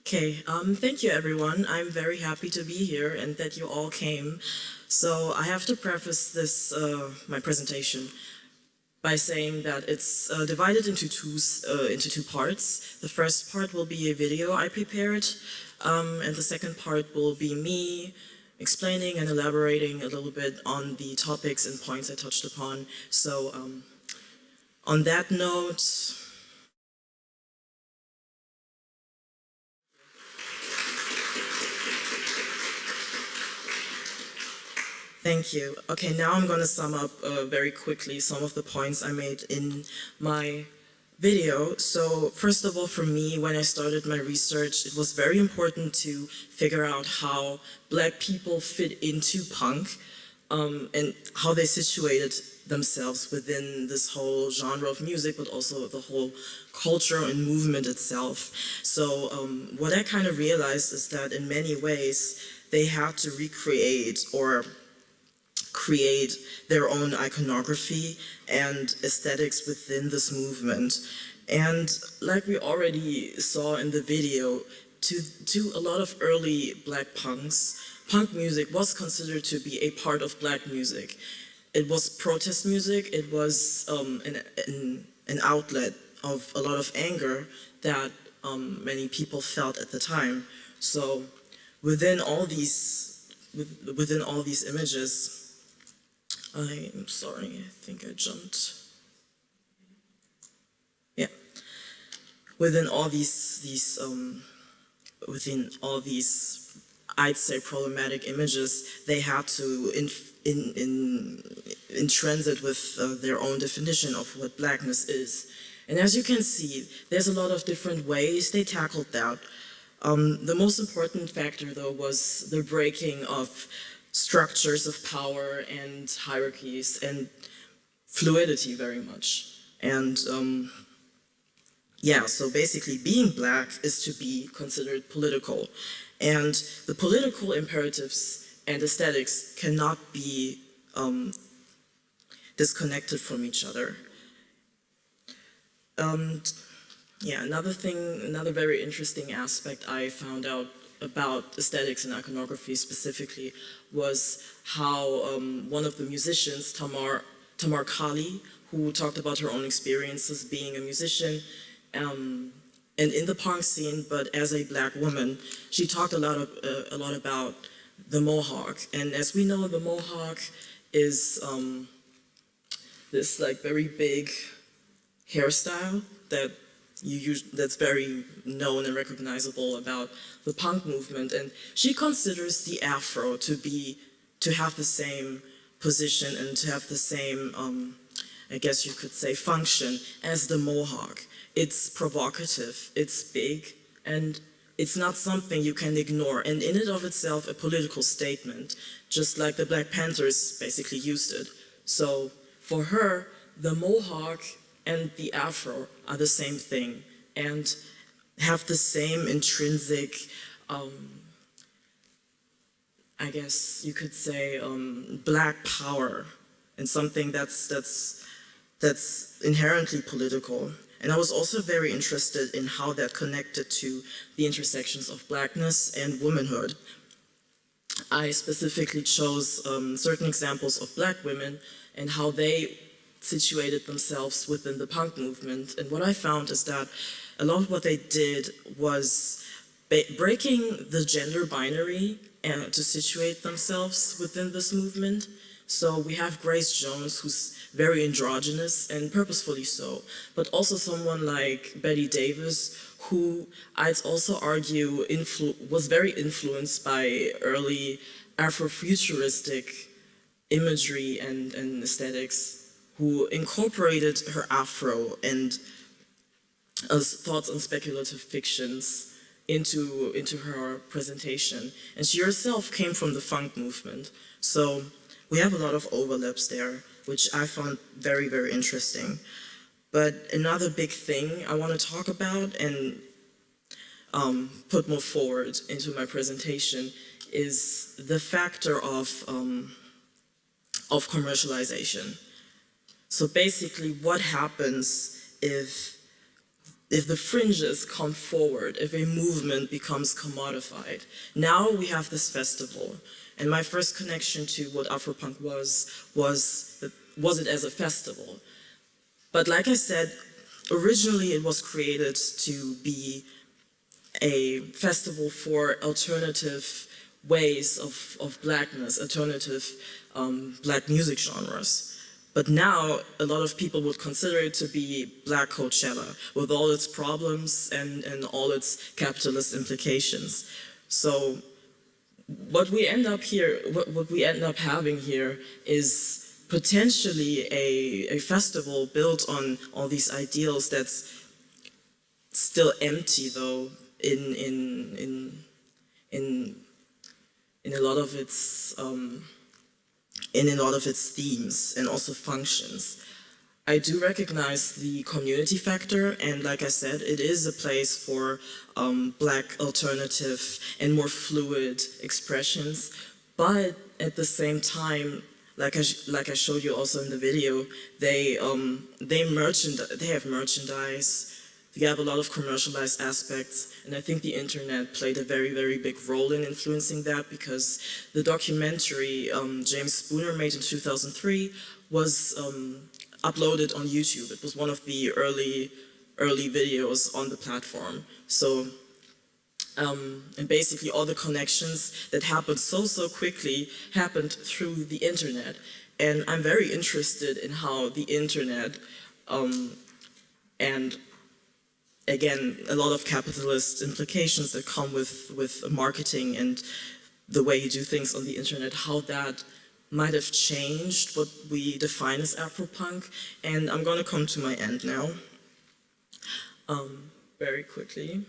Okay, thank you everyone. I'm very happy to be here and that you all came. So I have to preface this, my presentation, by saying that it's divided into two parts. The first part will be a video I prepared, and the second part will be me explaining and elaborating a little bit on the topics and points I touched upon. So on that note, thank you. Okay, now I'm going to sum up very quickly some of the points I made in my video. So first of all, for me, when I started my research, it was very important to figure out how Black people fit into punk and how they situated themselves within this whole genre of music, but also the whole culture and movement itself. So what I kind of realized is that in many ways, they had to recreate or create their own iconography and aesthetics within this movement. And like we already saw in the video, to a lot of early Black punks, punk music was considered to be a part of Black music. It was protest music, it was an outlet of a lot of anger that many people felt at the time. So within all these images, I'm sorry, I think I jumped. Yeah. Within all these I'd say problematic images, they had to in transit with their own definition of what Blackness is. And as you can see, there's a lot of different ways they tackled that. The most important factor, though, was the breaking of structures of power and hierarchies and fluidity very much. And yeah, so basically being Black is to be considered political. And the political imperatives and aesthetics cannot be disconnected from each other. Yeah, another very interesting aspect I found out about aesthetics and iconography specifically was how one of the musicians, Tamar Kali, who talked about her own experiences being a musician and in the punk scene, but as a Black woman, she talked a lot about the Mohawk. And as we know, the Mohawk is this like very big hairstyle that's very known and recognizable about the punk movement, and she considers the afro to have the same position and to have the same, I guess you could say, function as the Mohawk. It's provocative, it's big, and it's not something you can ignore, and in and of itself a political statement, just like the Black Panthers basically used it. So for her, the Mohawk and the afro are the same thing and have the same intrinsic, I guess you could say, Black power, and something that's inherently political. And I was also very interested in how that connected to the intersections of Blackness and womanhood. I specifically chose certain examples of Black women and how they situated themselves within the punk movement. And what I found is that a lot of what they did was breaking the gender binary and to situate themselves within this movement. So we have Grace Jones, who's very androgynous and purposefully so, but also someone like Betty Davis, who I'd also argue was very influenced by early Afrofuturistic imagery and aesthetics, who incorporated her afro and thoughts on speculative fictions into her presentation. And she herself came from the funk movement. So we have a lot of overlaps there, which I found very, very interesting. But another big thing I want to talk about and put more forward into my presentation is the factor of commercialization. So basically what happens if if the fringes come forward, if a movement becomes commodified. Now we have this festival, and my first connection to what Afropunk was it as a festival. But like I said, originally it was created to be a festival for alternative ways of blackness, alternative black music genres. But now a lot of people would consider it to be Black Coachella with all its problems and all its capitalist implications. So what we end up having here is potentially a festival built on all these ideals that's still empty though in a lot of its themes and also functions. I do recognize the community factor, and like I said, it is a place for black alternative and more fluid expressions. But at the same time, like I showed you also in the video, they have merchandise. They have a lot of commercialized aspects, and I think the internet played a very, very big role in influencing that, because the documentary James Spooner made in 2003 was uploaded on YouTube. It was one of the early videos on the platform. So, and basically all the connections that happened so quickly happened through the internet. And I'm very interested in how the internet and again, a lot of capitalist implications that come with marketing and the way you do things on the internet, how that might have changed what we define as Afropunk. And I'm going to come to my end now, very quickly.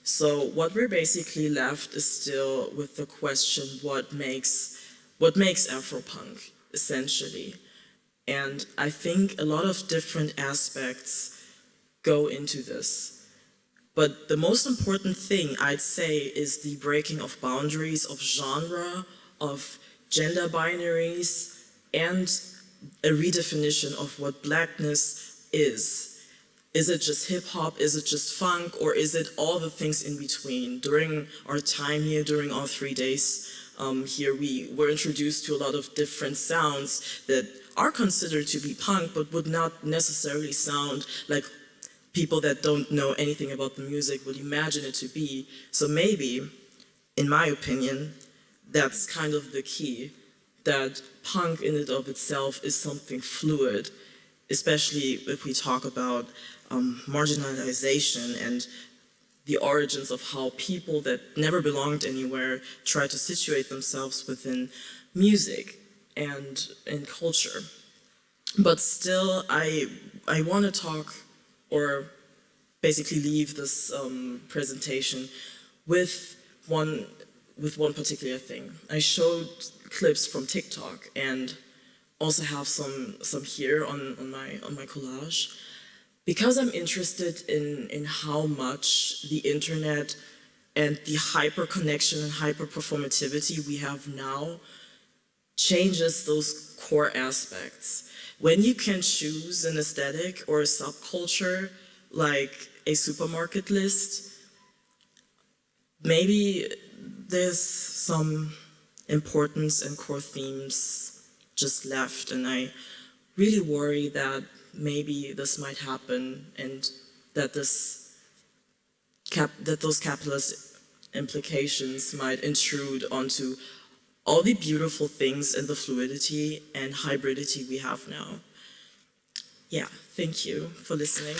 So what we're basically left is still with the question, what makes Afropunk, essentially. And I think a lot of different aspects go into this. But the most important thing, I'd say, is the breaking of boundaries of genre, of gender binaries, and a redefinition of what blackness is. Is it just hip-hop, is it just funk, or is it all the things in between? During our time here, during our 3 days here, we were introduced to a lot of different sounds that are considered to be punk, but would not necessarily sound like people that don't know anything about the music would imagine it to be. So maybe, in my opinion, that's kind of the key, that punk in and of itself is something fluid, especially if we talk about marginalization and the origins of how people that never belonged anywhere try to situate themselves within music and culture. But still, I want to talk, or basically leave this presentation with one particular thing. I showed clips from TikTok and also have some here on my collage, because I'm interested in how much the internet and the hyper connection and hyper performativity we have now changes those core aspects. When you can choose an aesthetic or a subculture like a supermarket list, maybe there's some importance and core themes just left, and I really worry that maybe this might happen, and that those capitalist implications might intrude onto all the beautiful things and the fluidity and hybridity we have now. Yeah, thank you for listening.